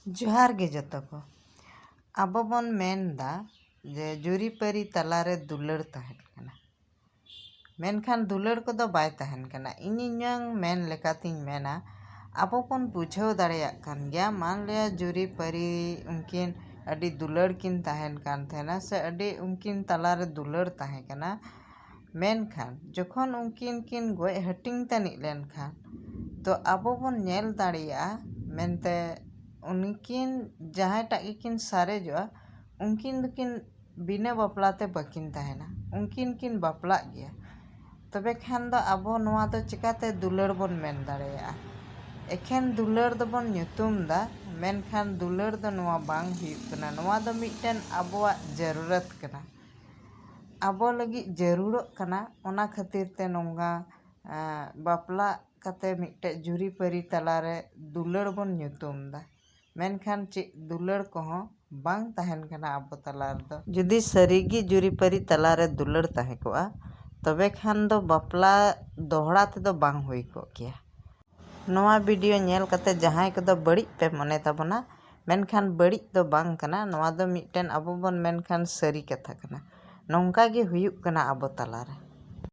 जोहार गे जतो को आबो बन मेनदा जे जुरीपारी तलारे दुलड़ तहन कना मेनखान दुलड़ को दो बाय तहन कना इनिंग मेन लेकातिंग मेना आबो बन बुझाव दाड़ेयाग कान गया मान लिया जुरीपारी उनकिन अडी दुलड़ किन तहन कान थेना से अडी उनकिन तलारे दुलड़ तहन कना मेनखान जखन उनकिन किन गोय हटिंग तनिक लेनखान तो आबो बन नेल दाड़ेया मेनते उनकिन जहाँ टाग किन सारेजोआ उनकिन दुकिन बिना बापलाते बाकिन तहना उनकिन किन बापला गया तबे खान दो आबो नोआ दो चिकाते दुलड़ बन मेन दाड़ेया एखेन दुलड़ दो बन ᱧᱩᱛᱩᱢ दा मेनखान दुलड़ दो नोआ बांग हुयुग कना नोआ दो मिटन आबोआ जरूरत कना आबो लगी जरूरत कना ओना खातिर ते नोंगा बापला कते मिटटे जुरीपारी तलारे दुलड़ बन ᱧᱩᱛᱩᱢ दा मेनखान चे दुलड़ कोहो बांग तहन कना आबो तलार दो जुदी सरीगी जुरीपारी तलारे दुलड़ तहे कोआ तबे खान दो बापला दोहड़ा ते दो बांग हुई को किया नोआ वीडियो नेल कते जहां को बड़ी पे मने ताबना मेनखान बड़ी दो बांग कना नोआ दो मिटन आबो बन मेनखान सरी कथा कना नोंका गे हुयुग कना आबो तलारे।